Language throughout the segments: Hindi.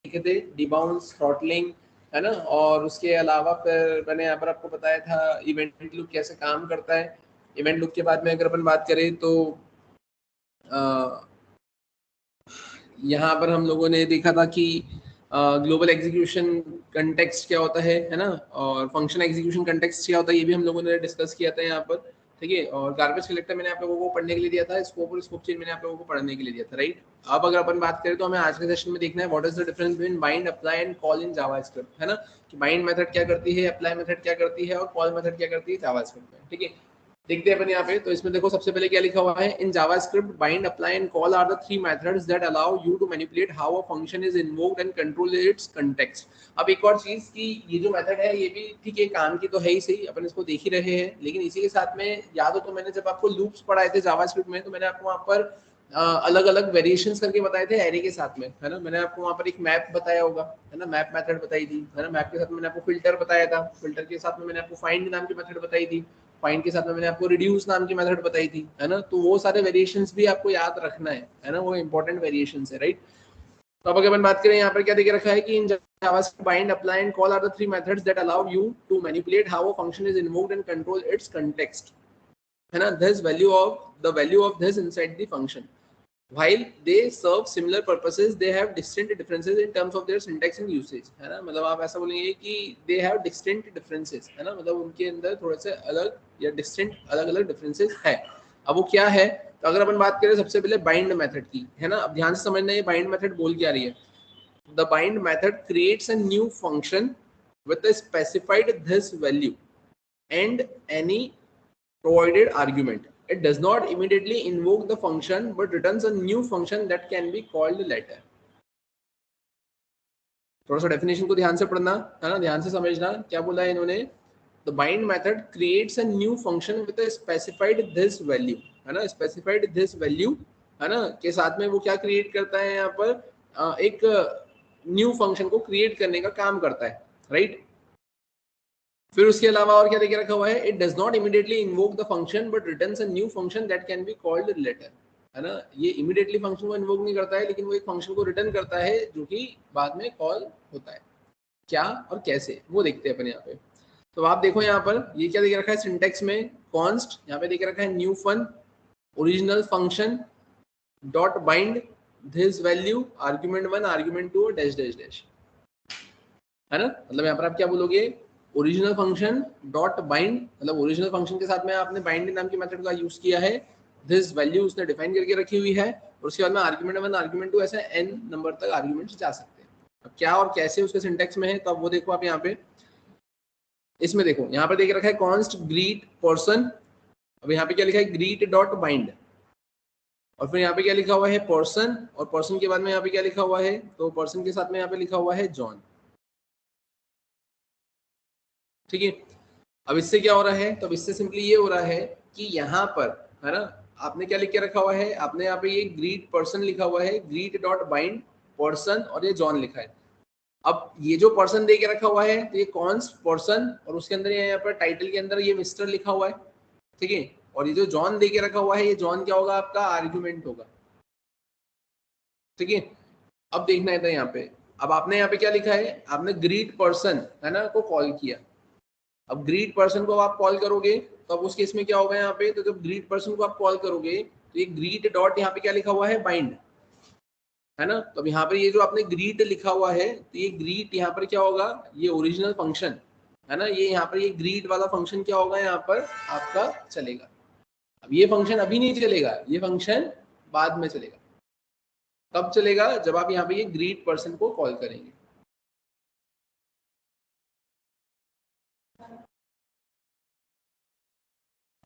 देखे थे, डिबाउंस, थ्रॉटलिंग, है ना, और उसके अलावा फिर मैंने यहाँ पर आपको बताया था इवेंट लूप कैसे काम करता है। इवेंट लूप के बाद में अगर अपन बात करें तो यहाँ पर हम लोगों ने देखा था कि ग्लोबल एग्जीक्यूशन कंटेक्स्ट क्या होता है ना, और फंक्शन एग्जीक्यूशन कंटेक्स्ट क्या होता है, ये भी हम लोगों ने डिस्कस किया था यहाँ पर, ठीक है। और गार्बेज कलेक्टर मैंने आप लोगों को पढ़ने के लिए दिया था, स्कोप और स्कोप चेन मैंने आप लोगों को पढ़ने के लिए दिया था, राइट। अब अगर अपन बात करें तो हमें आज के सेशन में देखना है what is the difference between bind, apply and call in JavaScript, है ना, कि बाइंड मेथड क्या करती है, अप्लाई मेथड क्या करती है और कॉल मेथड क्या करती है जावास्क्रिप्ट में, ठीक है। देखते हैं अपन यहाँ पे, तो इसमें देखो सबसे पहले क्या लिखा हुआ है, in JavaScript bind, apply and call are the three methods that allow you to manipulate how a function is invoked and control its context. अब एक और चीज कि ये जो मेथड है ये भी ठीक है, काम की तो है ही सही, अपन इसको देख ही रहे हैं, लेकिन इसी के साथ में याद हो तो मैंने जब आपको लूप्स पढ़ाए थे जावास्क्रिप्ट में, तो मैंने आपको वहाँ पर अलग अलग वेरिएशंस करके बताए थे एरे के साथ में, है ना। मैंने आपको वहाँ पर एक मैप बताया होगा, है ना, मैप मेथड बताई थी, है ना। मैप के साथ में मैंने आपको फिल्टर बताया था, फिल्टर के साथ में मैंने आपको फाइंड नाम की मेथड बताई थी, फाइंड के साथ में मैंने आपको रिड्यूस नाम की मेथड बताई थी, है ना। तो वो सारे वेरिएशंस भी आपको याद रखना है ना, वो इंपॉर्टेंट वेरिएशंस है, राइट। तो अब अगर अपन बात करें यहाँ पर क्या देके रखा है कि in JavaScript bind, apply and call are the three methods that allow you to manipulate how a function is invoked and control its context, है ना, this value of this inside the function. While they serve similar purposes, they have distinct differences in terms of their syntax and usage, है ना। मतलब आप ऐसा बोलेंगे कि they have distinct differences, है ना, मतलब उनके अंदर थोड़े से अलग या distinct अलग अलग differences है। अब वो क्या है, तो अगर अपन बात करें सबसे पहले बाइंड मेथड की, है ना। अब ध्यान से समझना ये बाइंड मेथड बोल क्या रही है। The bind method creates a new function with a specified this value and any provided argument. It does not immediately invoke the function but returns a new function that can be called later. थोड़ा सा डेफिनेशन को ध्यान से पढ़ना, है ना, ध्यान से समझना क्या बोला है इन्होंने। The bind method creates a new function with a specified this value, है ना, स्पेसिफाइड दिस वैल्यू, है ना, के साथ में वो क्या क्रिएट करता है यहाँ पर, एक न्यू फंक्शन को क्रिएट करने का काम करता है, राइट। फिर उसके अलावा और क्या देके रखा हुआ है, it does not immediately invoke the function but returns a new function that can be called later, है ना। ये इमीडिएटली फंक्शन को इन्वोक नहीं करता है, लेकिन वो एक फंक्शन को रिटर्न करता है जो कि बाद में कॉल होता है। क्या और कैसे वो देखते हैं अपन यहाँ पे। तो आप देखो यहाँ पर ये क्या देके रखा है सिंटेक्स में, कॉन्स्ट यहाँ पे देके रखा है new fun original function dot bind this value argument 1 argument 2 dash dash dash, है ना। मतलब यहाँ पर आप क्या बोलोगे, ओरिजिनल फंक्शन डॉट बाइंड, मतलब ओरिजिनल फंक्शन के साथ में आपने बाइंड नाम की मेथड का यूज किया है, दिस वैल्यू उसने डिफाइन करके रखी हुई है, और उसके बाद में आर्गुमेंट 1 आर्गुमेंट 2 ऐसे n नंबर तक आर्गुमेंट्स जा सकते हैं। अब क्या और कैसे उसके सिंटेक्स में है, तो अब वो देखो आप यहाँ पे, इसमें देखो यहाँ पर देख रखा है कॉन्स्ट ग्रीट पर्सन, अब यहाँ पे क्या लिखा है ग्रीट डॉट बाइंड, और फिर यहाँ पे क्या लिखा हुआ है पर्सन, और पर्सन के बाद में यहाँ पे क्या लिखा हुआ है, तो पर्सन के साथ में यहाँ पे लिखा हुआ है जॉन, ठीक है। अब इससे क्या हो रहा है, तो अब इससे सिंपली ये हो रहा है कि यहाँ पर, है ना, आपने क्या लिख के रखा हुआ है, आपने यहाँ पे ये ग्रीट पर्सन लिखा हुआ है, ग्रीट डॉट बाइंड पर्सन, और ये जॉन लिखा है। अब ये जो पर्सन दे के रखा हुआ है, तो ये कॉन्स पर्सन, और उसके अंदर यहाँ पर टाइटल के अंदर ये मिस्टर लिखा हुआ है, ठीक है। और ये जो जॉन दे के रखा हुआ है, ये जॉन क्या होगा, आपका आर्ग्यूमेंट होगा, ठीक है। अब देखना है था यहाँ पे, अब आपने यहाँ पे क्या लिखा है, आपने ग्रीट पर्सन, है ना, को कॉल किया। अब ग्रीट पर्सन को आप कॉल करोगे तो अब उस केस में क्या होगा यहाँ पे, तो जब ग्रीट पर्सन को आप कॉल करोगे तो ये ग्रीट डॉट यहाँ पे क्या लिखा हुआ है बाइंड, है ना। तो अब यहाँ पर ये जो आपने ग्रीट लिखा हुआ है, तो ये ग्रीट यहाँ पर क्या होगा, ये ओरिजिनल फंक्शन, है ना, ये यहाँ पर ये ग्रीट वाला फंक्शन क्या होगा यहाँ पर आपका चलेगा। अब ये फंक्शन अभी नहीं चलेगा, ये फंक्शन बाद में चलेगा। कब चलेगा, जब आप यहाँ पे ये ग्रीट पर्सन को कॉल करेंगे,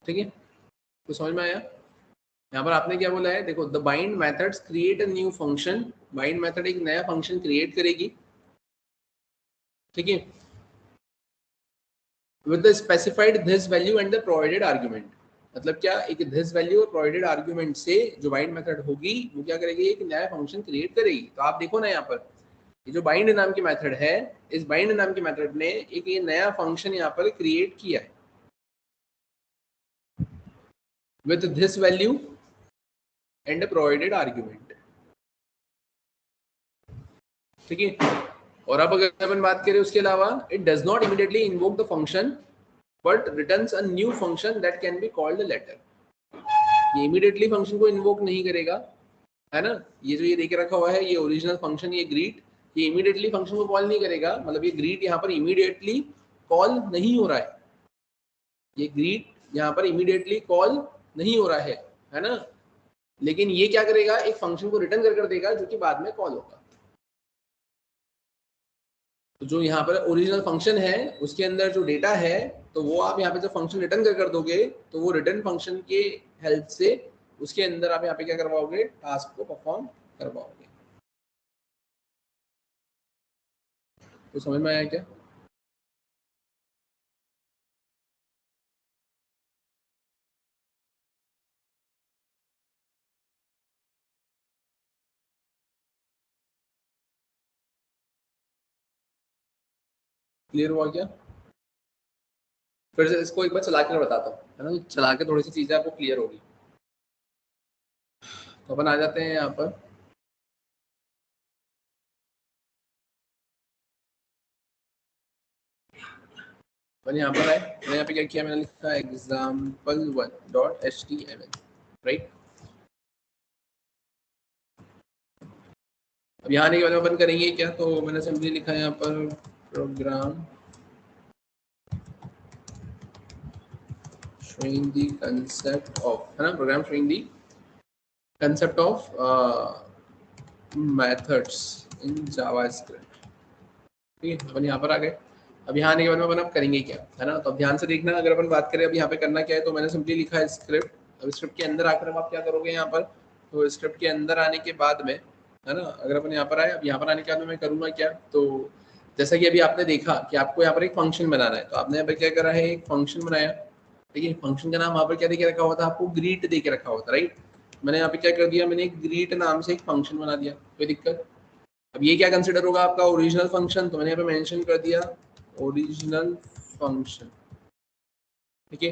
ठीक है। तो समझ में आया। यहाँ पर आपने क्या बोला है, देखो the bind methods create a new function, bind method एक नया फंक्शन क्रिएट करेगी, ठीक है, with the specified this value and the provided argument. मतलब क्या, एक दिस वैल्यू और प्रोवाइडेड आर्गुमेंट से जो बाइंड मेथड होगी वो क्या करेगी, एक नया फंक्शन क्रिएट करेगी। तो आप देखो ना यहाँ पर ये जो बाइंड नाम की मेथड है, इस बाइंड नाम की मेथड ने एक ये नया फंक्शन यहाँ पर क्रिएट किया है with this value and provided argument, ठीक है। और अब अगर अपन बात करें उसके अलावा, it does not immediately invoke the function but returns a new function that can be called later. ये इमीडिएटली फंक्शन को इन्वोक नहीं करेगा, है ना। ये जो ये देके रखा हुआ है ये ओरिजिनल फंक्शन, ये ग्रीट, ये इमीडिएटली फंक्शन को कॉल नहीं करेगा, मतलब ये ग्रीट यहाँ पर इमीडिएटली कॉल नहीं हो रहा है, ये ग्रीट यहाँ पर इमीडिएटली कॉल नहीं हो रहा है ना। लेकिन ये क्या करेगा, एक फंक्शन को रिटर्न कर देगा जो कि बाद में कॉल होगा। तो जो यहाँ पर ओरिजिनल फंक्शन है उसके अंदर जो डेटा है, तो वो आप यहाँ पे जब फंक्शन रिटर्न कर दोगे तो वो रिटर्न फंक्शन के हेल्प से उसके अंदर आप यहाँ पे क्या करवाओगे, टास्क को परफॉर्म करवाओगे। तो समझ में आया क्या? क्लियर हुआ क्या? फिर से इसको एक बार चला कर बताता हूँ, है ना, चला के थोड़ी सी चीजें आपको क्लियर होगी। तो अपन आ जाते हैं यहाँ पर, अपन यहाँ पर आए, मैंने यहाँ पे क्या किया, मैंने लिखा example1.html, राइट। अब यहाँ आने के बाद अपन करेंगे क्या, तो मैंने सिंपली लिखा है यहाँ पर program showing the concept of, है ना, program showing the concept of methods in JavaScript। ठीक है, अपन यहाँ पर आ गए। अब यहाँ आने के बाद में अपन अब करेंगे क्या, है ना। तो अब ध्यान से देखना, अगर अपन बात करें अब यहाँ पे करना क्या है, तो मैंने सिंपली लिखा है स्क्रिप्ट। अब स्क्रिप्ट के अंदर आकर आप क्या करोगे यहाँ पर, तो स्क्रिप्ट के अंदर आने के बाद में, है ना, अगर अपन यहाँ पर आए, अब यहाँ पर आने के बाद में मैं करूँगा क्या, तो जैसा कि अभी आपने देखा कि आपको यहाँ पर एक फंक्शन बनाना है, तो आपने यहाँ पर क्या करा है, एक फंक्शन बनाया। ठीक है, फंक्शन का नाम वहाँ पर क्या देके रखा हुआ था, आपको ग्रीट देके रखा हुआ था, राइट। मैंने यहाँ पे क्या कर दिया, मैंने एक ग्रीट नाम से एक फंक्शन बना दिया, कोई दिक्कत। अब ये क्या कंसिडर होगा आपका ओरिजिनल फंक्शन, तो मैंने यहाँ पे मेंशन कर दिया ओरिजिनल फंक्शन। ठीक है,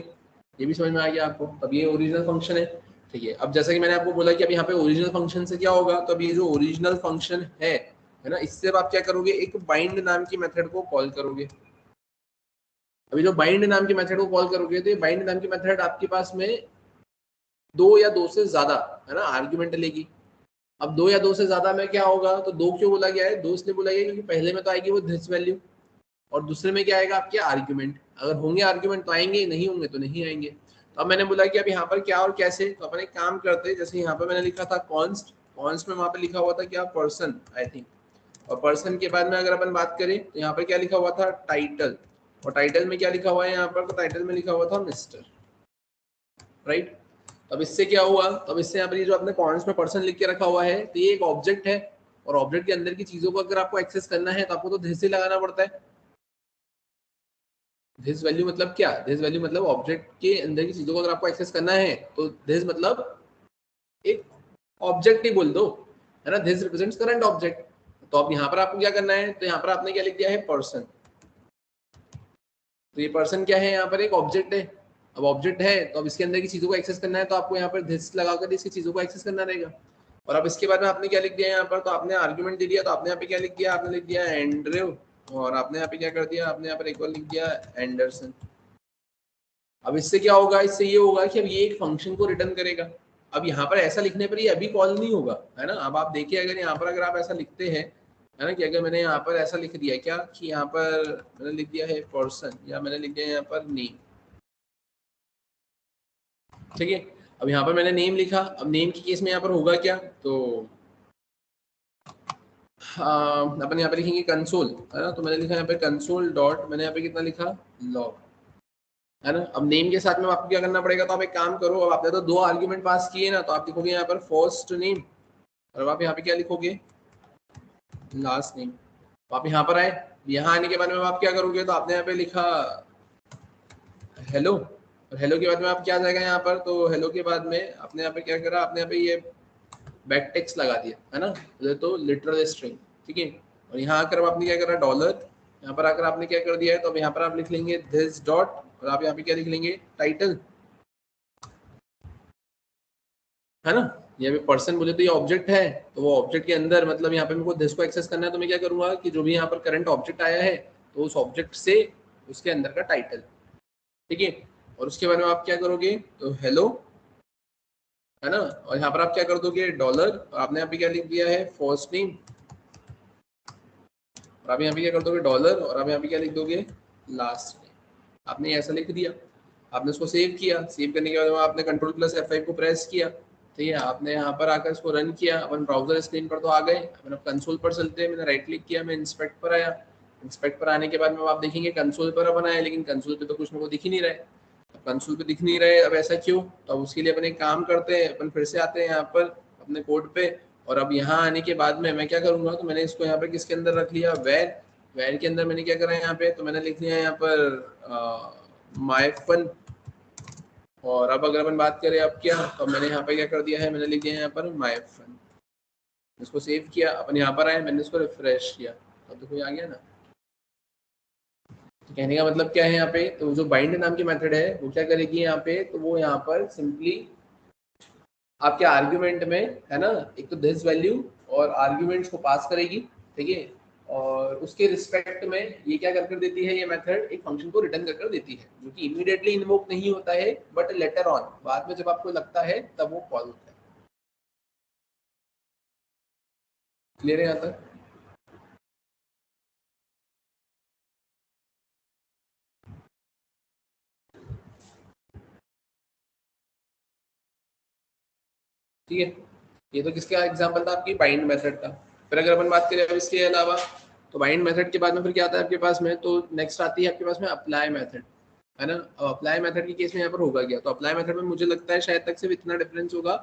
ये भी समझ में आ गया आपको। अब ये ओरिजिनल फंक्शन है, ठीक है। अब जैसा कि मैंने आपको बोला कि अब यहाँ पे ओरिजिनल फंक्शन से क्या होगा, तो अब ये जो ओरिजिनल फंक्शन है ना, इससे अब आप क्या करोगे, एक बाइंड नाम की मेथड को कॉल करोगे। अभी जो बाइंड नाम की मेथड को कॉल करोगे, तो ये बाइंड नाम की मेथड आपके पास में दो या दो से ज्यादा, है ना, आर्ग्यूमेंट लेगी। अब दो या दो से ज्यादा में क्या होगा, तो दो क्यों बोला गया है, दो इसलिए बोला गया क्योंकि पहले में तो आएगी वो दिस वैल्यू, और दूसरे में क्या आएगा आपके आर्ग्यूमेंट। अगर होंगे आर्ग्यूमेंट तो आएंगे, नहीं होंगे तो नहीं आएंगे। तो अब मैंने बोला कि अब यहाँ पर क्या और कैसे, तो अपन एक काम करते हैं, जैसे यहाँ पर मैंने लिखा था कॉन्स्ट, कॉन्स्ट में वहां पर लिखा हुआ था क्या, पर्सन आई थिंक, और पर्सन के बाद में अगर अपन बात करें तो यहाँ पर क्या लिखा हुआ था, टाइटल, और टाइटल में क्या लिखा हुआ है यहाँ पर, तो टाइटल में लिखा हुआ था मिस्टर, राइट। अब इससे क्या हुआ, तो अब इससे यहाँ पर जो आपने कॉन्स्ट में पर्सन लिख के रखा हुआ है, तो ये एक ऑब्जेक्ट है, और ऑब्जेक्ट के अंदर की चीजों को अगर आपको एक्सेस करना है तो आपको तो दिस से लगाना पड़ता है। दिस वैल्यू मतलब क्या, दिस वैल्यू मतलब ऑब्जेक्ट के अंदर की चीजों को अगर आपको एक्सेस करना है तो दिस मतलब एक ऑब्जेक्ट ही बोल दो, है ना, दिस रिप्रेजेंट्स करंट ऑब्जेक्ट। तो अब यहाँ पर आपको क्या करना है, तो यहाँ पर आपने क्या लिख दिया है, पर्सन। तो ये पर्सन क्या है, यहाँ पर एक ऑब्जेक्ट है। अब ऑब्जेक्ट है तो अब इसके अंदर की चीजों को एक्सेस करना है, तो आपको यहाँ पर दिस लगाकर इसकी चीजों को एक्सेस करना रहेगा। और अब इसके बाद में आपने क्या लिख दिया यहाँ पर, तो आपने आर्ग्यूमेंट दे दिया, तो आपने यहाँ पे क्या लिख दिया, आपने लिख दिया एंड्रयू, और आपने यहाँ पे क्या कर दिया, आपने यहाँ पर एक बार लिख दिया एंडरसन। अब इससे क्या होगा, इससे ये होगा कि अब ये एक फंक्शन को रिटर्न करेगा। अब यहाँ पर ऐसा लिखने पर ये अभी कॉल नहीं होगा, है ना। अब आप देखिए, अगर यहाँ पर अगर आप ऐसा लिखते हैं, है ना, कि अगर मैंने यहाँ पर ऐसा लिख दिया क्या, कि यहाँ पर मैंने लिख दिया है पर्सन, या मैंने लिख दिया यहाँ पर नेम, ठीक है। अब यहाँ पर मैंने नेम लिखा, अब नेम की केस में यहाँ पर होगा क्या, तो अपन यहाँ पे लिखेंगे कंसोल, है ना। तो मैंने लिखा यहाँ पे कंसोल डॉट, मैंने यहाँ पे कितना लिखा, लॉग, है ना। अब नेम के साथ में आपको क्या करना पड़ेगा, तो आप एक काम करो, अब आपने तो दो आर्ग्यूमेंट पास किए ना, तो आप लिखोगे यहाँ पर फर्स्ट नेम, और आप यहाँ पे क्या लिखोगे, लास्ट नेम। तो आप यहाँ पर आए, यहाँ आने के बाद में आप क्या करोगे, तो आपने यहाँ पे लिखा हेलो, और हेलो के बाद में आप क्या जाएगा यहाँ पर, तो हेलो के बाद में आपने यहाँ पे क्या करा, आपने यहाँ पे ये बैक टेक्स्ट लगा दिया, है ना, तो लिटरल स्ट्रिंग, ठीक है। और यहाँ आकर आपने क्या करा, डॉलर, यहाँ पर आकर आपने क्या कर दिया है, तो अब यहाँ पर आप लिख लेंगे दिस डॉट, और आप यहाँ पे क्या लिख लेंगे, टाइटल, है ना। यहाँ पे पर्सन बोले तो ये ऑब्जेक्ट है, तो वो ऑब्जेक्ट के अंदर मतलब यहाँ पे मेरे को दिस को एक्सेस करना है, तो मैं क्या करूंगा कि जो भी यहाँ पर करंट ऑब्जेक्ट आया है तो उस ऑब्जेक्ट से उसके अंदर का टाइटल, ठीक है। और उसके बाद में आप क्या करोगे, तो हेलो, है ना, और यहाँ पर आप क्या कर दोगे डॉलर, और आपने यहाँ पे क्या लिख दिया है फर्स्ट नेम, और आप यहाँ पे क्या कर दोगे डॉलर, और आप यहाँ पे क्या लिख दोगे लास्ट नेम। आपने ऐसा लिख दिया, आपने उसको सेव किया, सेव करने के बाद आपने कंट्रोल प्लस F5 को प्रेस किया, ठीक है। आपने यहाँ पर आकर इसको रन किया, अपन ब्राउजर स्क्रीन पर तो आ गए, अपन अब कंसोल पर चलते हैं। मैंने राइट क्लिक किया, मैं इंस्पेक्ट पर आया, इंस्पेक्ट पर आने के बाद में आप देखेंगे कंसोल पर अपन आए, लेकिन कंसोल पे तो कुछ मेरे को दिख ही नहीं रहा है। अब कंसोल पे दिख नहीं रहे, अब ऐसा क्यों, तो अब उसके लिए अपन एक काम करते हैं, अपन फिर से आते हैं यहाँ पर अपने कोड पे, और अब यहाँ आने के बाद में मैं क्या करूँगा, तो मैंने इसको यहाँ पर किसके अंदर रख लिया, वेर, वेर के अंदर मैंने क्या करा यहाँ पे, तो मैंने लिख लिया यहाँ पर मायफन। और अब अगर अपन बात करें अब क्या, तो मैंने यहाँ पे क्या कर दिया है, मैंने लिख दिया यहाँ पर मायफन, इसको सेव किया, अपन यहाँ पर आए, मैंने इसको रिफ्रेश किया, अब तो कोई आ गया ना। तो कहने का मतलब क्या है यहाँ पे, तो जो बाइंड नाम की मेथड है वो क्या करेगी यहाँ पे, तो वो यहाँ पर सिंपली आपके आर्ग्यूमेंट में, है ना, एक तो दिस वैल्यू और आर्ग्यूमेंट्स को पास करेगी, ठीक है। और उसके रिस्पेक्ट में ये क्या कर देती है, ये मेथड एक फंक्शन को रिटर्न कर देती है, जो कि इमीडिएटली इन्वोक नहीं होता है, बट लेटर ऑन, बाद में जब आपको लगता है तब वो कॉल होता है। क्लियर है यहाँ तक? ठीक है, ये तो किसका एग्जांपल था, आपकी बाइंड मेथड का। फिर अगर अपन बात करें अब इसके अलावा, तो बाइंड मेथड के बाद में फिर क्या आता है आपके पास में, तो नेक्स्ट आती है आपके पास में अप्लाई मेथड, है ना। अब अप्लाई मेथड के केस में यहाँ पर होगा क्या, तो अप्लाई मेथड में मुझे लगता है शायद तक सिर्फ इतना डिफरेंस होगा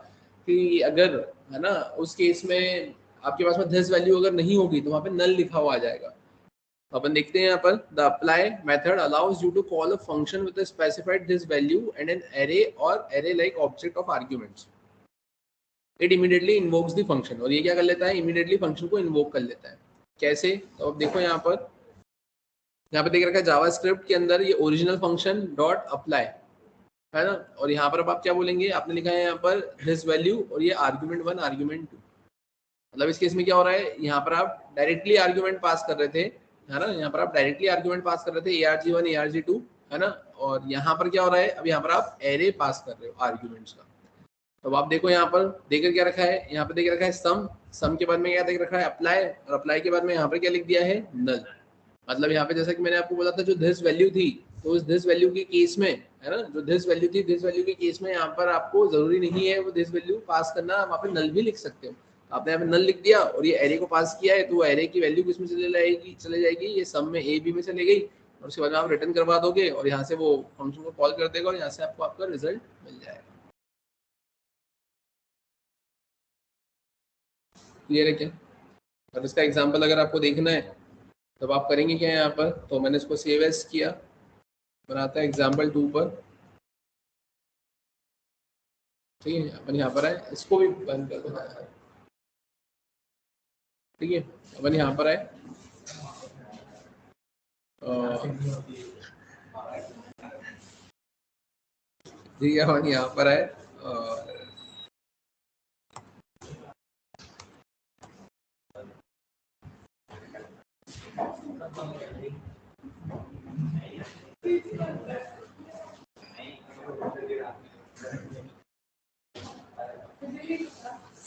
कि अगर, है ना, उस केस में आपके पास में दिस वैल्यू अगर नहीं होगी तो वहाँ पे नल लिखा हुआ आ जाएगा। तो अपन देखते हैं यहाँ पर, the apply method allows you to call a function with a specified this value and an array or array like object of arguments, it immediately invokes the function. और ये क्या कर लेता है, इमीडिएटली फंक्शन को इन्वोक कर लेता है। कैसे, तो अब देखो यहाँ पर, यहाँ पे देख रखा है जावा स्क्रिप्ट के अंदर ये ओरिजिनल फंक्शन डॉट अप्लाई, है ना। और यहाँ पर अब आप क्या बोलेंगे, आपने लिखा है यहाँ पर दिस वैल्यू और ये आर्ग्यूमेंट 1 आर्ग्यूमेंट 2। मतलब इस केस में क्या हो रहा है, यहाँ पर आप डायरेक्टली आर्ग्यूमेंट पास कर रहे थे, है ना, यहाँ पर आप डायरेक्टली आर्ग्यूमेंट पास कर रहे थे arg1 arg2, है ना। और यहाँ पर क्या हो रहा है, अब यहाँ पर आप एरे पास कर रहे हो आर्ग्यूमेंट्स का। तो आप देखो यहाँ पर देकर क्या रखा है, यहाँ पर देख रखा है सम, सम के बाद में क्या देख रखा है अप्लाई, और अप्लाई के बाद में यहाँ पर क्या लिख दिया है नल। मतलब यहाँ पे जैसा कि मैंने आपको बोला था, जो दिस वैल्यू थी, तो उस दिस वैल्यू के केस में, है ना, जो दिस वैल्यू थी, दिस वैल्यू के केस में यहाँ पर आपको जरूरी नहीं है वो दिस वैल्यू पास करना, आप वहाँ पे नल भी लिख सकते हो। आपने यहाँ पे नल लिख दिया और ये एरे को पास किया है, तो वो एरे की वैल्यू किसमें चले जाएगी, ये सम में ए बी में चले गई, और उसके बाद आप रिटर्न करवा दोगे और यहाँ से वो फंक्शन को कॉल कर देगा और यहाँ से आपको आपका रिजल्ट मिल जाएगा। क्लियर है क्या? और इसका एग्जाम्पल अगर आपको देखना है तब आप करेंगे क्या यहाँ पर, तो मैंने इसको सेव एज किया, बनाता है एग्जाम्पल 2 पर, ठीक है। अपन यहाँ पर आए, इसको भी बंद कर दो, ठीक है। अपन यहाँ पर आए, ठीक है, अपन यहाँ पर आए, और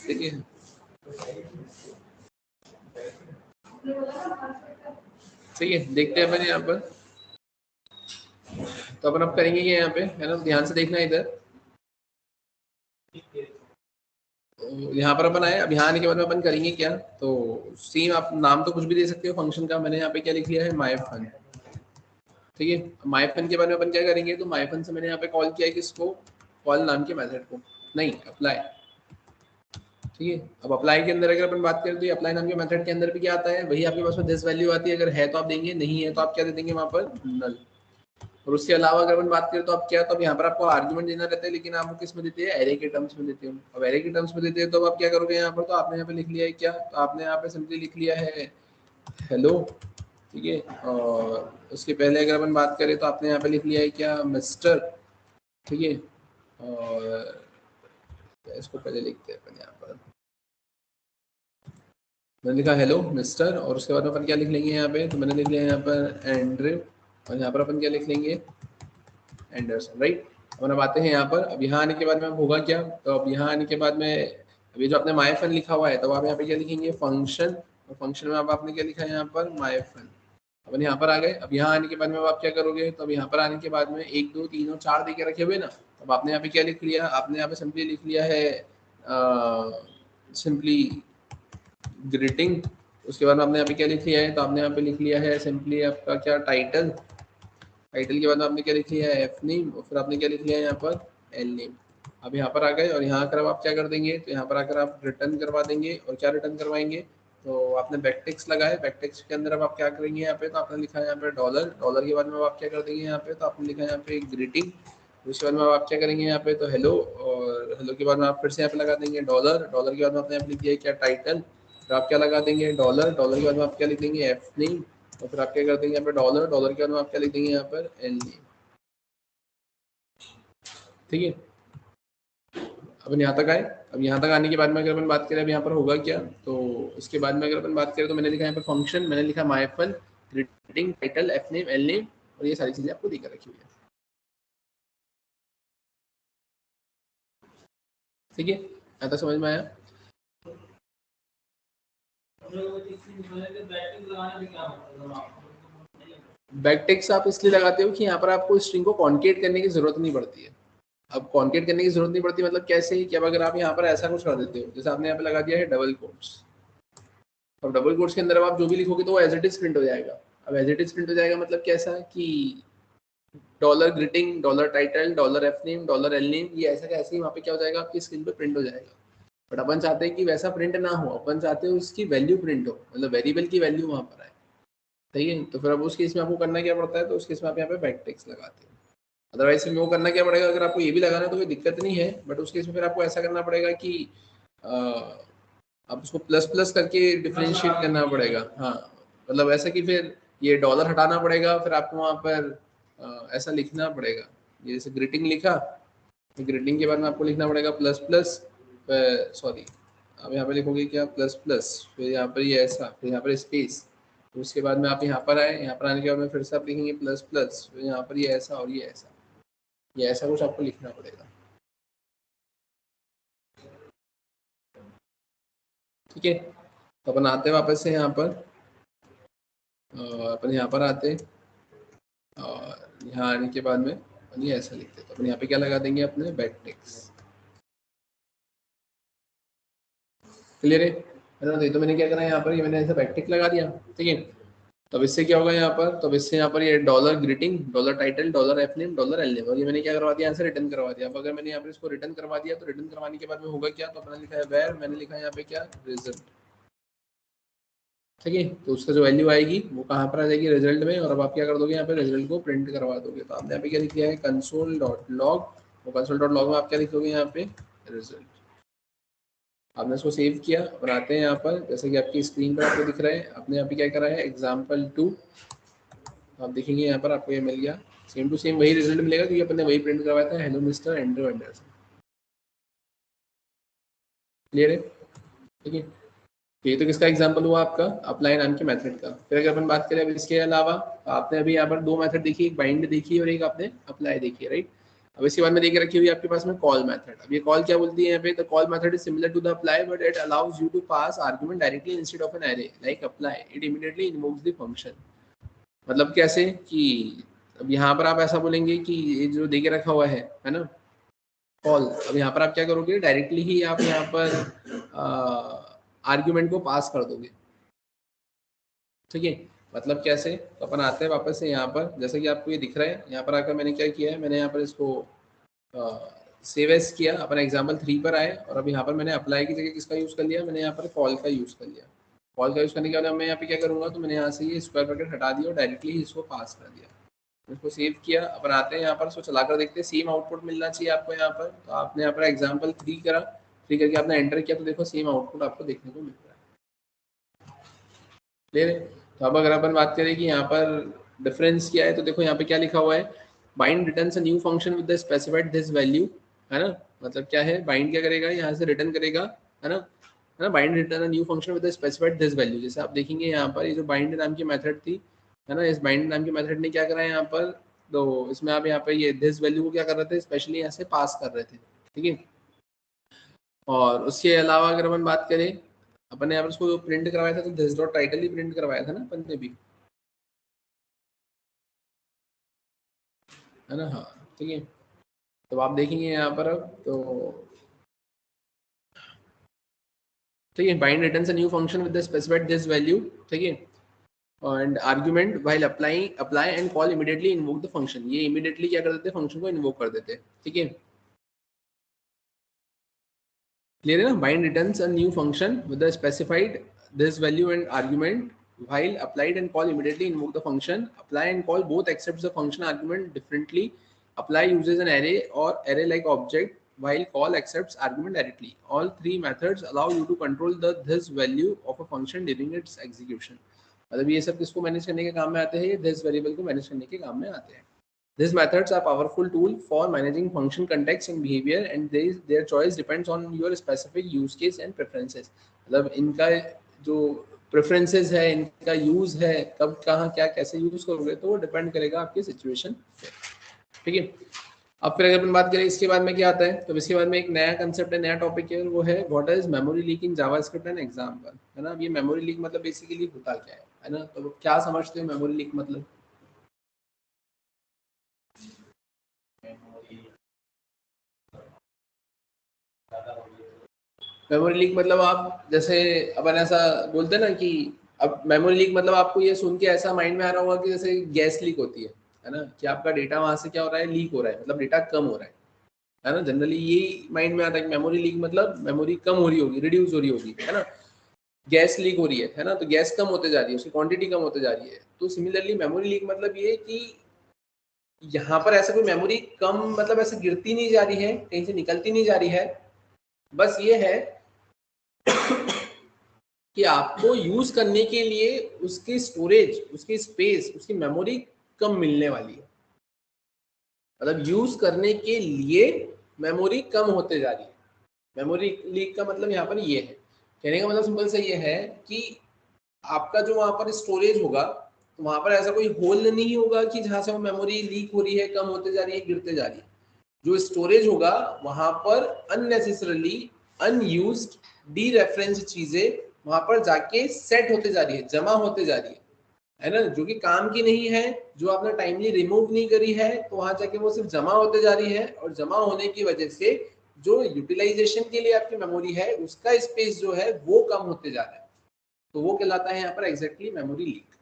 ठीक है, ठीक है, देखते हैं अपन यहाँ पर। तो अपन अब करेंगे कि यहाँ पे, है ना, ध्यान से देखना इधर, तो यहाँ पर अपन आए, अब यहाँ आने के बाद में अपन करेंगे क्या, तो सेम आप नाम तो कुछ भी दे सकते हो फंक्शन का, मैंने यहाँ पे क्या लिख लिया है माय फन, ठीक है। माय फन के बाद में अपन क्या करेंगे, तो माय फन से मैंने यहाँ पे कॉल किया है किसको, कॉल नाम के मेथड को, नहीं अप्लाई, ठीक है। अब अप्लाई के अंदर अगर अपन बात करें, तो अप्लाई नाम के मेथड के अंदर भी क्या आता है, वही आपके पास में दिस वैल्यू आती है, अगर है तो आप देंगे, नहीं है तो आप क्या दे देंगे वहाँ पर नल। और उसके अलावा अगर अपन बात करें तो आप क्या, तो अब यहाँ पर आपको आर्गुमेंट देना रहता है, लेकिन आप वो किस में देते हैं, एरे के टर्म्स में देते हो। अब एरे के टर्म्स में देते हैं तो अब आप क्या करोगे यहाँ पर, तो आपने यहाँ पे लिख लिया है क्या, तो आपने यहाँ पे सिंपली लिख लिया है हेलो, ठीक है। और उसके पहले अगर अपन बात करें तो आपने यहाँ पे लिख लिया है क्या मिस्टर, ठीक है। और इसको पहले लिखते हैं अपन यहाँ पर, मैंने लिखा हेलो मिस्टर, और उसके बाद अपन क्या लिख लेंगे यहाँ पे, तो मैंने लिख लिया यहाँ पर एंड्रयू, और यहाँ पर अपन क्या लिख लेंगे, एंडरसन, राइट। अब आते हैं यहाँ पर, अब यहाँ आने के बाद में होगा क्या, तो अब यहाँ आने के बाद में अब ये जो आपने माय फन लिखा हुआ है, तो आप यहाँ पे क्या लिखेंगे, फंक्शन, और फंक्शन में अब आपने क्या लिखा है यहाँ पर, माय फन। अब यहाँ पर आ गए, अब यहाँ आने के बाद में अब आप क्या करोगे, तो अब यहाँ पर आने के बाद में 1 2 3 और 4 देके रखे हुए ना, अब आपने यहाँ पे क्या लिख लिया, आपने यहाँ पे सिंपली लिख लिया है सिंपली ग्रीटिंग। उसके बाद आपने यहाँ पे क्या लिख लिया है, तो आपने यहाँ पे लिख लिया है सिंपली आपका क्या, टाइटल। टाइटल के बाद आपने क्या लिख लिया है, एफ नेम, और फिर आपने क्या लिख लिया है यहाँ पर, एल नेम। अब यहाँ पर आ गए, और यहाँ आकर अब आप क्या कर देंगे, तो यहाँ पर आकर आप रिटर्न करवा देंगे, और क्या रिटर्न करवाएंगे, तो आपने बैकटेक्स लगाए, बैकटेक्स के अंदर अब आप क्या करेंगे यहाँ पे, तो आपने लिखा है यहाँ पे डॉलर, डॉलर के बाद में आप क्या कर देंगे यहाँ पे, तो आपने लिखा है यहाँ पे ग्रीटिंग। उसके बाद में आप क्या करेंगे यहाँ पे, तो हेलो, और हेलो के बाद में आप फिर से यहाँ पे लगा देंगे डॉलर, डॉलर के बाद में आपने यहाँ पे लिख दिया क्या, टाइटल, फिर आप क्या लगा देंगे, डॉलर, डॉलर के बाद में आप क्या लिख देंगे, एफ नेम, और फिर आप क्या कर देंगे यहाँ पे डॉलर, डॉलर के बाद में आप क्या लिख देंगे यहाँ पर, एल नेम। ठीक है, अब यहाँ तक आए। अब यहाँ तक आने के बाद में अगर अपन बात करें, अब यहाँ पर होगा क्या, तो इसके बाद में अगर अपन बात करें, तो मैंने लिखा यहाँ पर फंक्शन, मैंने लिखा my fun, greeting, title, F name, L name, और ये सारी चीजें आपको देकर रखी हुई है। ठीक है, यहाँ तक समझ में आया। बैकटेक्स आप इसलिए लगाते हो कि यहाँ पर आपको स्ट्रिंग को कॉन्केट करने की जरूरत नहीं पड़ती है। अब कॉन्केट करने की जरूरत नहीं पड़ती मतलब कैसे, कि अब अगर आप यहाँ पर ऐसा कुछ कर देते हो, जैसे आपने यहाँ पे लगा दिया है डबल कोट्स, अब डबल कोट्स के अंदर आप जो भी लिखोगे तो वो एज इट इज प्रिंट हो जाएगा। अब एज इट इज प्रिंट हो जाएगा मतलब कैसा, कि dollar greeting, dollar title, dollar F name, dollar L name, ये ऐसा कैसे ही वहाँ पे क्या हो जाएगा, आपकी स्क्रीन पे प्रिंट हो जाएगा। बट अपन चाहते हैं कि वैसा प्रिंट ना हो, अपन चाहते हैं उसकी वैल्यू प्रिंट हो, मतलब वेरिएबल की वैल्यू वहाँ पर आए। सही है, तो फिर अब उस केस में आपको करना क्या पड़ता है, तो उस केस में आप यहाँ पे बैकटेक्स लगाते हैं। अदरवाइज वो करना क्या पड़ेगा, अगर आपको ये भी लगाना है तो कोई दिक्कत नहीं है, बट उस केस में फिर आपको ऐसा करना पड़ेगा कि आप उसको प्लस प्लस करके डिफरेंशिएट करना पड़ेगा। हाँ, मतलब ऐसा कि फिर ये डॉलर हटाना पड़ेगा, फिर आपको वहाँ पर ऐसा लिखना पड़ेगा, ये जैसे ग्रीटिंग लिखा, ग्रीटिंग के बाद में आपको लिखना पड़ेगा प्लस प्लस, सॉरी आप यहाँ पे लिखोगे क्या, प्लस प्लस, फिर यहाँ पर ये ऐसा, फिर यहाँ पर स्पेस, तो उसके बाद में आप यहाँ पर आए, यहाँ पर आने के बाद में फिर से आप लिखेंगे प्लस प्लस, फिर यहाँ पर ये ऐसा और ये ऐसा, ये ऐसा कुछ आपको लिखना पड़ेगा। ठीक है, तो अपन आते हैं वापस से यहाँ पर, अपन यहाँ पर आते और यहाँ आने के बाद में अपन ये ऐसा लिखते, तो अपन यहाँ पे क्या लगा देंगे, अपने बैकटेक्स। क्लियर है, तो मैंने क्या करा यहाँ पर, ये मैंने ऐसा बैकटेक्स लगा दिया। ठीक है, तो इससे क्या होगा यहाँ पर, तो इससे यहाँ पर ये dollar greeting, dollar title, dollar F name, dollar L name, और ये मैंने क्या करवा दिया, यहाँ से रिटर्न करवा दिया। अब अगर मैंने यहाँ पर इसको रिटर्न करवा दिया, तो रिटर्न करवाने के बाद में होगा क्या, तो अपना लिखा है वेयर, मैंने लिखा है यहाँ पे क्या, रिजल्ट। ठीक है, तो उसका जो वैल्यू आएगी वो कहाँ पर आ जाएगी, रिजल्ट में, और अब आप क्या कर दोगे, यहाँ पे रिजल्ट को प्रिंट करवा दोगे। तो आपने यहाँ पे क्या लिख दिया है, कंसोल डॉट लॉग, और कंसोल डॉट लॉग में आप क्या लिखोगे, यहाँ पे रिजल्ट। आपने इसको सेव किया और आते हैं यहाँ पर, जैसे कि आपकी स्क्रीन पर आपको दिख रहा है, आपने यहाँ पे क्या करा है, example2, आप देखेंगे यहाँ पर आपको ये मिल गया, सेम टू सेम वही रिजल्ट मिलेगा क्योंकि अपन ने वही प्रिंट करवाया था, hello mister Andrew Anderson. Clear है, ठीक है, ये तो किसका एग्जांपल हुआ, आपका अप्लाई नाम के मेथड का। फिर अगर अपन बात करें अब इसके अलावा, आपने अभी यहाँ पर 2 मेथड देखी, एक बाइंड देखी और एक आपने अप्लाई देखी है, राइट। अब इसके बाद में देख रखी हुई आपके पास में कॉल मेथड। अब ये कॉल क्या बोलती है यहाँ पे, the call method is similar to the apply but it allows you to pass argument directly instead of an array like apply, it immediately invokes the function. मतलब कैसे, कि अब यहाँ पर आप ऐसा बोलेंगे कि ये जो दे के रखा हुआ है ना, कॉल, अब यहाँ पर आप क्या करोगे, डायरेक्टली ही आप यहाँ पर आर्ग्यूमेंट को पास कर दोगे। ठीक है, मतलब कैसे, तो अपन आते हैं वापस से यहाँ पर, जैसे कि आपको ये दिख रहा है, यहाँ पर आकर मैंने क्या किया है, मैंने यहाँ पर इसको सेव एज किया, अपन example3 पर आए, और अब यहाँ पर मैंने अप्लाई की जगह किसका यूज़ कर लिया, मैंने यहाँ पर कॉल का यूज़ कर लिया। कॉल का यूज़ करने के बाद मैं यहाँ पे क्या करूँगा, तो मैंने यहाँ से ये स्क्वायर ब्रैकेट हटा दिया और डायरेक्टली ही इसको पास कर दिया। इसको सेव किया, अपन आते हैं यहाँ पर, इसको चलाकर देखते हैं, सेम आउटपुट मिलना चाहिए आपको यहाँ पर। तो आपने यहाँ पर example3 करा, 3 करके आपने एंटर किया, तो देखो सेम आउटपुट आपको देखने को मिल रहा है। क्लियर है, तो अब अगर अपन बात करें कि यहाँ पर डिफरेंस क्या है, तो देखो यहाँ पे क्या लिखा हुआ है, bind returns a new function with the specified this value, है ना, मतलब क्या है, बाइंड क्या करेगा, यहाँ से रिटर्न करेगा, है ना, bind return a new function with specified this value. जैसे आप देखेंगे यहाँ पर ये जो बाइंड नाम की मेथड थी, है ना, इस बाइंड नाम की मेथड ने क्या करा है यहाँ पर, तो इसमें आप यहाँ पर ये दिस वैल्यू को क्या कर रहे थे, स्पेशली यहाँ से पास कर रहे थे, ठीक है। और उसके अलावा अगर अपन बात करें, अपन ने यहाँ पर उसको प्रिंट करवाया था, तो this dot title he print करवाया था ना अपन ने भी, है ना, हाँ, ठीक है। तो आप देखेंगे यहाँ पर अब तो ठीक है, bind returns a new function with the specified this value, ठीक है, and argument while apply and call immediately invoke the function. ये इमीडिएटली क्या कर देते हैं, फंक्शन को इन्वोक कर देते हैं, ठीक है, क्लियर है ना। Bind returns a new function with the specified this value and argument while applied and call immediately invoke the function, apply and call both accepts the function argument differently, apply uses an array or array like object while call accepts argument directly. All three methods allow you to control the this value of a function during its execution. मतलब ये सब किसको मैनेज करने के काम में आते हैं, ये this वेरिएबल को मैनेज करने के काम में आते हैं। These methods are powerful tool for managing function context and behavior, and their choice depends on your specific use case and preferences. मतलब इनका जो प्रेफरेंसेस है, इनका यूज है, कब कहाँ क्या कैसे यूज करोगे, तो वो डिपेंड करेगा आपकी सिचुएशन पे, ठीक है। अब फिर अगर अपन बात करें इसके बाद में क्या आता है, तो इसके बाद में एक नया कंसेप्ट है, नया टॉपिक है, वो है what is memory leak in JavaScript and example, है ना। अब ये मेमोरी लीक मतलब बेसिकली होता क्या है ना, तो क्या समझते हो मेमोरी लीक मतलब। मेमोरी लीक मतलब आप जैसे अपन ऐसा बोलते हैं ना कि अब मेमोरी लीक मतलब आपको ये सुन के ऐसा माइंड में आ रहा होगा कि जैसे गैस लीक होती है ना, कि आपका डेटा वहां से क्या हो रहा है, लीक हो रहा है, मतलब डेटा कम हो रहा है ना। जनरली ये माइंड में आता है कि मेमोरी लीक मतलब मेमोरी कम हो रही होगी, रिड्यूस हो रही होगी, है ना। गैस लीक हो रही है ना, तो गैस कम होते जा रही है, उसकी क्वांटिटी कम होते जा रही है। तो सिमिलरली मेमोरी लीक मतलब ये कि यहाँ पर ऐसा कोई मेमोरी कम मतलब ऐसे गिरती नहीं जा रही है, कहीं से निकलती नहीं जा रही है, बस ये है कि आपको यूज करने के लिए उसकी स्टोरेज, उसकी स्पेस, उसकी मेमोरी कम मिलने वाली है। मतलब यूज करने के लिए मेमोरी कम होते जा रही है। मेमोरी लीक का मतलब यहाँ पर ये है, कहने का मतलब सिंपल से ये है कि आपका जो वहां पर स्टोरेज होगा, तो वहां पर ऐसा कोई होल नहीं होगा कि जहां से वो मेमोरी लीक हो रही है, कम होते जा रही है, गिरते जा रही है। जो स्टोरेज होगा वहां पर अननेसेसरली अनयूज्ड डी रेफरेंस चीजें वहां पर जाके सेट होते जा रही है, जमा होते जा रही है ना, जो कि काम की नहीं है, जो आपने टाइमली रिमूव नहीं करी है, तो वहां जाके वो सिर्फ जमा होते जा रही है, और जमा होने की वजह से जो यूटिलाइजेशन के लिए आपकी मेमोरी है उसका स्पेस जो है वो कम होते जा रहा है, तो वो कहलाता है यहाँ पर एग्जैक्टली मेमोरी लीक।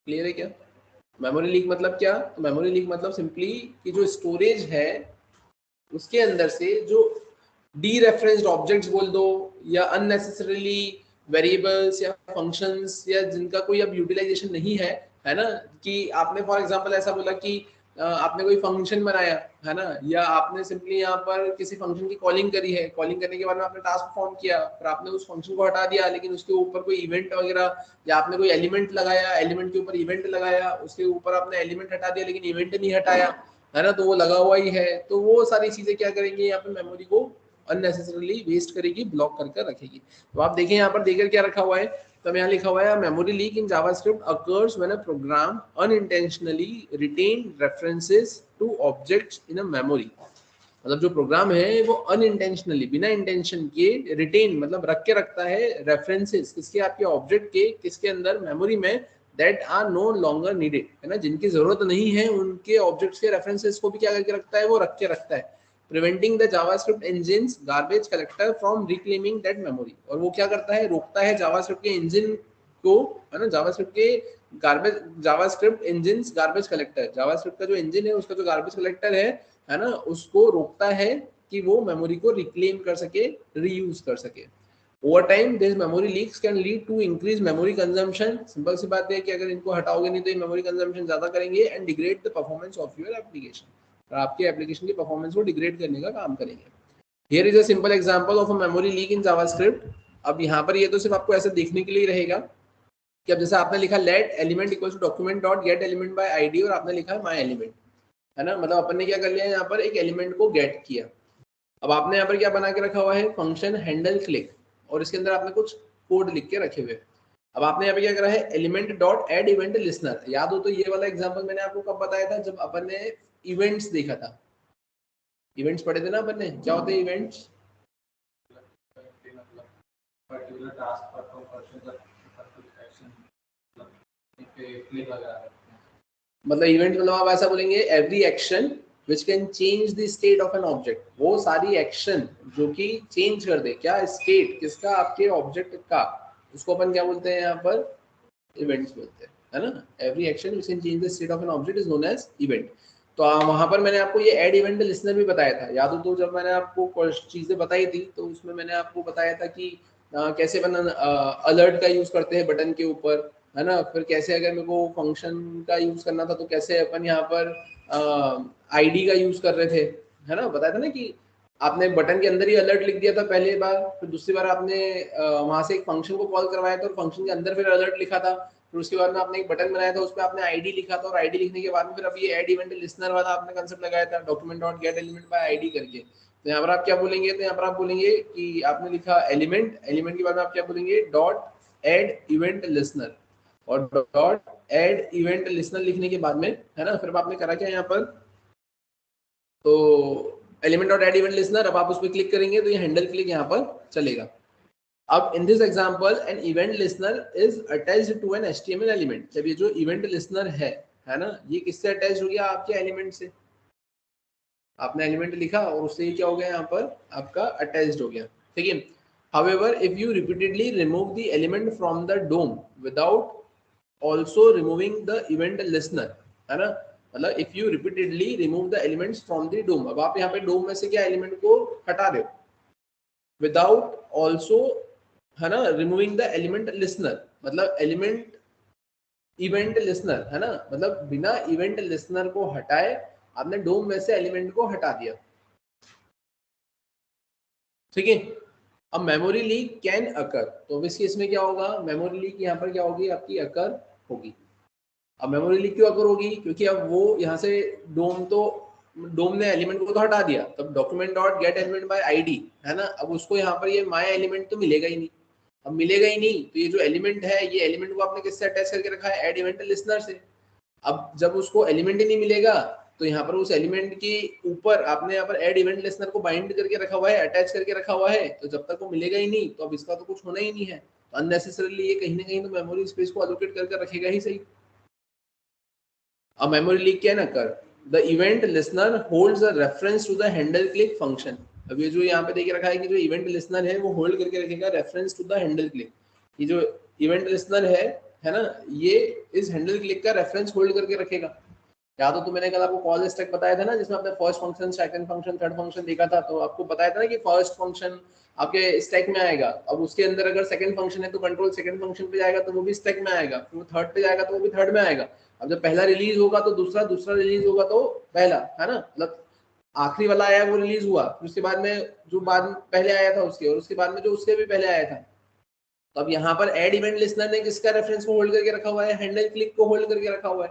क्लियर है क्या। मेमोरी लीक मतलब क्या, तो मेमोरी लीक मतलब सिंपली कि जो स्टोरेज है उसके अंदर से जो डी रेफरेंस्ड ऑब्जेक्ट्स बोल दो, या अननेसेसरीली वेरिएबल्स या फंक्शंस, या जिनका कोई अब यूटिलाइजेशन नहीं है ना, कि आपने फॉर एग्जांपल ऐसा बोला कि आपने कोई फंक्शन बनाया है ना, या आपने सिंपली यहाँ पर किसी फंक्शन की कॉलिंग करी है, कॉलिंग करने के बाद में आपने टास्क परफॉर्म किया, फिर आपने उस फंक्शन को हटा दिया, लेकिन उसके ऊपर कोई इवेंट वगैरह, या आपने कोई एलिमेंट लगाया, एलिमेंट के ऊपर इवेंट लगाया, उसके ऊपर आपने एलिमेंट हटा दिया लेकिन इवेंट नहीं हटाया, है ना, तो वो लगा हुआ ही है। तो वो सारी चीजें क्या करेंगे, यहाँ पे मेमोरी को अननेसेसरली वेस्ट करेगी, ब्लॉक करके रखेगी। तो आप देखें यहाँ पर देकर क्या रखा हुआ है, तब यहाँ लिखा हुआ है memory leak in JavaScript occurs when a program unintentionally retain references to objects in a memory. मतलब जो प्रोग्राम है वो अनइंटेंशनली, बिना इंटेंशन के रिटेन मतलब रख के रखता है रेफरेंसेस किसके, आपके ऑब्जेक्ट के, किसके अंदर, मेमोरी में, that are no longer needed, है ना, जिनकी जरूरत नहीं है उनके ऑब्जेक्ट्स के रेफरेंसेस को भी क्या करके रखता है, वो रख के रखता है, preventing the JavaScript engines garbage collector from reclaiming that memory. और वो क्या करता है, रोकता है जावास्क्रिप्ट के इंजन को, है ना, जावास्क्रिप्ट के garbage, JavaScript engines garbage collector, JavaScript का जो इंजन है उसका जो गार्बेज कलेक्टर है ना, उसको रोकता है कि वो मेमोरी को रिक्लेम कर सके, रीयूज कर सके। Over time this memory leaks can lead to increase memory consumption. Simple सी बात है कि अगर इनको हटाओगे नहीं तो ये मेमोरी कंजम्पशन ज्यादा करेंगे, and degrade the performance of your application, और आपके एप्लीकेशन की परफॉर्मेंस को डिग्रेड करने का काम करेंगे। Here is a simple example of a memory leak in JavaScript. अब यहाँ पर ये तो सिर्फ आपको ऐसे देखने के लिए रहेगा कि अब जैसे आपने लिखा let element equals to document dot get element by ID, और आपने लिखा है माय एलिमेंट, है ना, मतलब अपन ने क्या कर लिया यहाँ पर, एक एलिमेंट को गेट किया। अब आपने यहाँ पर क्या बना के रखा हुआ है, फंक्शन हैंडल क्लिक, और इसके अंदर आपने कुछ कोड लिख के रखे हुए। अब आपने यहाँ पे क्या करा है, element dot add event listener. याद हो तो ये वाला एग्जांपल मैंने आपको कब बताया था, जब अपन ने इवेंट्स देखा था, इवेंट्स पढ़े थे ना अपन ने, क्या होते हैं इवेंट्स, पर्टिकुलर टास्क परफॉर्म करते हैं, मतलब इवेंट मतलब आप ऐसा बोलेंगे every action which can change the state of an object, वो सारी एक्शन जो कि चेंज कर दे क्या स्टेट किसका, आपके ऑब्जेक्ट का, उसको अपन क्या बोलते हैं यहाँ पर, इवेंट्स बोलते हैं, है ना। Every action which can change the state of an object is known as event. तो वहां पर मैंने आपको ये एड इवेंट लिस्नर भी बताया था, याद हो तो, जब मैंने आपको कुछ चीजें बताई थी तो उसमें मैंने आपको बताया था कि कैसे अपन अलर्ट का यूज करते हैं बटन के ऊपर, है ना, फिर कैसे अगर मेरे को फंक्शन का यूज करना था तो कैसे अपन यहाँ पर आईडी का यूज कर रहे थे, है ना, बताया था ना कि आपने बटन के अंदर ही अलर्ट लिख दिया था पहली बार, फिर दूसरी बार आपने वहां से एक फंक्शन को कॉल करवाया था और फंक्शन के अंदर फिर अलर्ट लिखा था, फिर उसके बाद में आपने एक बटन बनाया था, उस पर आपने आईडी लिखा था, और आईडी लिखने के बाद में फिर अब ये ऐड इवेंट लिसनर वाला आपने कंसेप्ट लगाया था, document dot get element by ID करके। तो यहाँ पर आप क्या बोलेंगे, तो यहाँ पर आप बोलेंगे कि आपने लिखा एलिमेंट, एलिमेंट के बाद में आप क्या बोलेंगे, डॉट एड इवेंट लिसनर, और डॉट एड इवेंट लिसनर लिखने के बाद में, है ना, फिर आपने करा क्या यहाँ पर, तो element dot add event listener, अब आप उस पर क्लिक करेंगे तो ये हैंडल क्लिक यहाँ पर चलेगा। अब in this example an event listener is attached to an HTML element. जब ये जो इवेंट लिसनर है ना, ये किससे अटैच हो गया, आपके एलिमेंट से, आपने एलिमेंट लिखा और उससे ये क्या हो गया यहाँ पर आपका अटैच्ड हो गया, ठीक है। However, if you repeatedly remove the element from the DOM without also removing the event listener, है ना, मतलब if you repeatedly remove the elements from the DOM, अब आप यहाँ पे DOM में से क्या एलिमेंट को हटा रहे हो, विदाउट ऑल्सो, है ना, रिमूविंग द एलिमेंट लिसनर, मतलब एलिमेंट इवेंट लिसनर, है ना, मतलब बिना इवेंट लिसनर को हटाए आपने डोम में से एलिमेंट को हटा दिया, ठीक है। अब मेमोरी लीक कैन अकर, तो इस केस में क्या होगा, मेमोरी लीक यहाँ पर क्या होगी, आपकी अकर होगी। अब मेमोरी लीक क्यों अकर होगी, क्योंकि अब वो यहाँ से डोम ने एलिमेंट को तो हटा दिया, तब document dot get element by ID, है ना, अब उसको यहाँ पर ये माय एलिमेंट तो मिलेगा ही नहीं। अब मिलेगा ही नहीं तो ये जो एलिमेंट है, ये एलिमेंट को आपने किससे अटैच करके रखा है, एड इवेंट लिसनर से। अब जब उसको एलिमेंट ही नहीं मिलेगा तो यहाँ पर उस एलिमेंट के ऊपर आपने यहाँ पर एड इवेंट लिसनर को बाइंड करके रखा हुआ है, अटैच करके रखा हुआ है, तो जब तक वो मिलेगा ही नहीं तो अब इसका तो कुछ होना ही नहीं है, तो अननेसेसरीली ये कहीं ना कहीं तो मेमोरी स्पेस को एलोकेट करके रखेगा ही सही। अब मेमोरी लीक क्या ना कर, the event listener holds a reference to the handle click function. अब ये जो यहाँ पे देख रखा है कि जो इवेंट लिसनर है वो होल्ड करके रखेगा reference to the handle click. ये जो इवेंट लिसनर है ना, ये इस हैंडल क्लिक का रेफरेंस होल्ड करके रखेगा। याद हो तो मैंने कल आपको कॉल स्टैक बताया था ना, जिसमें आपने first function, second function, third function देखा था, तो आपको बताया था ना कि फर्स्ट फंक्शन आपके स्टैक में आएगा, अब उसके अंदर अगर सेकंड फंक्शन है तो कंट्रोल सेकंड फंक्शन पे जाएगा तो वो भी स्टैक में आएगा, फिर वो थर्ड पे जाएगा तो वो भी थर्ड में आएगा। अब जब पहला रिलीज होगा तो दूसरा, दूसरा रिलीज होगा तो पहला, है ना, मतलब आखिरी वाला आया वो रिलीज हुआ, फिर उसके बाद में जो बाद में पहले आया था उसके, और उसके बाद में जो उससे भी पहले आया था। तो अब यहाँ पर एड इवेंट लिसनर ने किसका रेफरेंस को होल्ड करके रखा हुआ है, हैंडल क्लिक को होल्ड करके रखा हुआ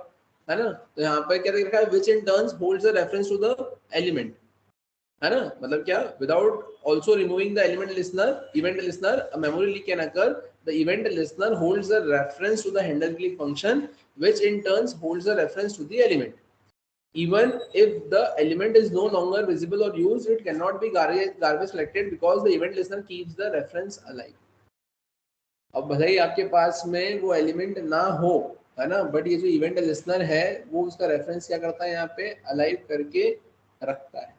है ना। तो यहाँ पर क्या लिखा है, which in turns holds the reference to the element, है ना, मतलब क्या, without also removing the element listener, event listener, a memory leak can occur, the event listener holds the reference to the handle click function which in turns holds the reference to the element. Even if the element is no longer visible or used, it cannot be garbage collected because the event listener keeps the reference alive. अब भले ही आपके पास में वो एलिमेंट ना हो, है ना, बट ये जो इवेंट लिसनर है वो उसका रेफरेंस क्या करता है, यहाँ पे अलाइव करके रखता है।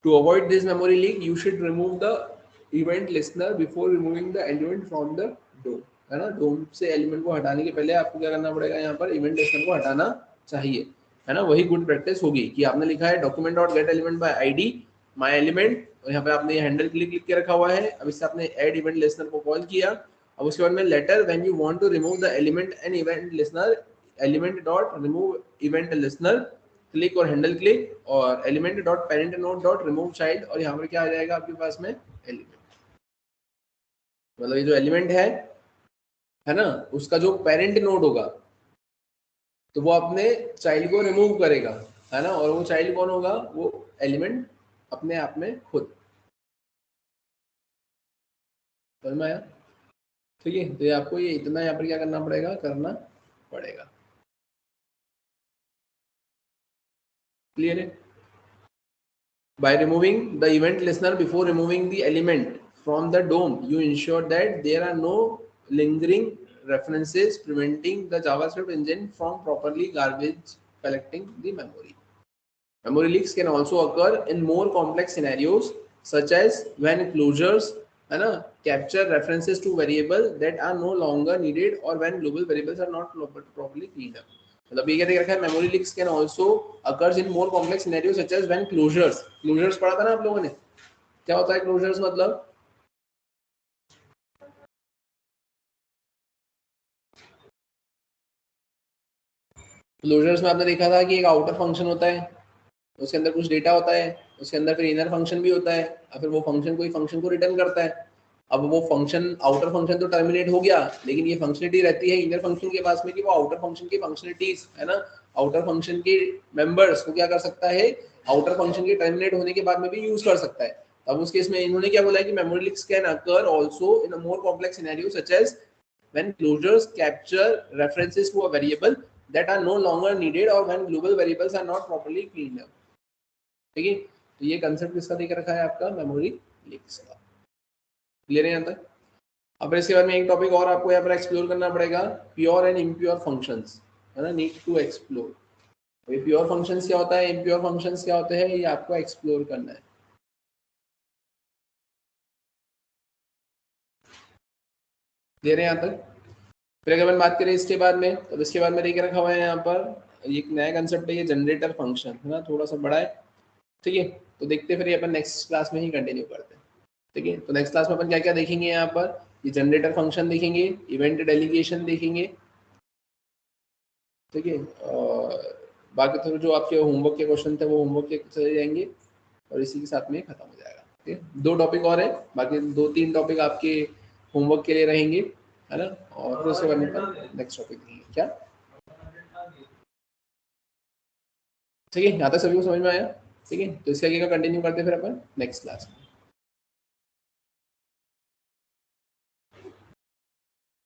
To avoid this memory leak, you should remove the event listener before removing the element from the DOM, है ना। DOM से एलिमेंट को हटाने के पहले आपको क्या करना पड़ेगा, यहाँ पर इवेंट लिस्नर को हटाना चाहिए, है ना। वही गुड प्रैक्टिस होगी कि आपने लिखा है document dot get element by ID my element, और यहाँ पे आपने हैंडल क्लिक लिख के रखा हुआ है। अब इससे आपने एड इवेंट लिस्नर को कॉल किया। अब उसके बाद में later when you want to remove the element and event listener, element dot remove event listener click और हैंडल क्लिक, और element dot parent node dot remove child, और यहाँ पर क्या आ जाएगा आपके पास में एलिमेंट, मतलब ये जो एलिमेंट है ना, उसका जो पेरेंट नोड होगा, तो वो अपने चाइल्ड को रिमूव करेगा, है ना, और वो चाइल्ड कौन होगा, वो एलिमेंट अपने आप में खुद। समझ में आया? ठीक है, तो ये आपको ये इतना यहाँ पर क्या करना पड़ेगा, करना पड़ेगा। क्लियर है? By removing the event listener before removing the element from the DOM, you ensure that there are no lingering references preventing the JavaScript engine from properly garbage collecting the memory. Memory leaks can also occur in more complex scenarios, such as when closures है ना capture references to variable that are no longer needed or when global variables are not properly cleaned up. मतलब ये क्या देख रखा है, memory leaks can also occurs in more complex scenario such as when closures पढ़ा था ना आप लोगों ने, क्या होता है क्लोजर्स, मतलब क्लोजर्स में आपने देखा था कि एक आउटर फंक्शन होता है, उसके अंदर कुछ डेटा होता है, उसके अंदर फिर इनर फंक्शन भी होता है, और फिर वो फंक्शन कोई फंक्शन को रिटर्न करता है। अब वो फंक्शन आउटर फंक्शन तो टर्मिनेट हो गया, लेकिन ये फंक्शनलिटी रहती है इनर फंक्शन के पास में कि वो आउटर फंक्शन की फंक्शनलिटीज है ना, आउटर फंक्शन के मेंबर्स को क्या कर सकता है, आउटर फंक्शन के टर्मिनेट होने के बाद में भी यूज कर सकता है। अब उस केस में इन्होंने क्या बोला है कि memory leaks can occur also in a more complex scenario such as when closures capture references to a variable that are no longer needed or when global variables are not properly cleaned up। ठीक है, तो ये कंसेप्ट किसका देख रखा है, आपका मेमोरी लीक्स का। क्लियर है यहाँ तक? अब इसके बाद में एक टॉपिक और आपको यहाँ पर एक्सप्लोर करना पड़ेगा, प्योर एंड इम्प्योर फंक्शंस, है ना, नीड टू एक्सप्लोर। अभी प्योर फंक्शंस क्या होता है, इम्प्योर फंक्शंस क्या होते हैं, ये आपको एक्सप्लोर करना है। क्लियर है यहाँ तक? फिर अगर अपन बात करें इसके बाद में, तो इसके बाद में देख रखा हुआ है यहाँ पर एक नया कंसेप्ट है, ये जनरेटर फंक्शन, है ना, थोड़ा सा बड़ा है। ठीक है, तो देखते फिर ये अपन नेक्स्ट क्लास में ही कंटिन्यू करते हैं। ठीक है, तो नेक्स्ट क्लास में अपन क्या क्या देखेंगे, यहाँ पर ये जनरेटर फंक्शन देखेंगे, इवेंट डेलीगेशन देखेंगे। ठीक है, और बाकी तो जो आपके होमवर्क के क्वेश्चन थे वो होमवर्क के चले जाएंगे और इसी के साथ में खत्म हो जाएगा। ठीक है, 2 टॉपिक और है, बाकी 2-3 टॉपिक आपके होमवर्क के लिए रहेंगे, है ना, और फिर उसके बाद में नेक्स्ट टॉपिक देखेंगे क्या। ठीक है, यहाँ तक सभी को समझ में आया? ठीक है, तो इसके आगे का कंटिन्यू करते हैं फिर अपन नेक्स्ट क्लास में।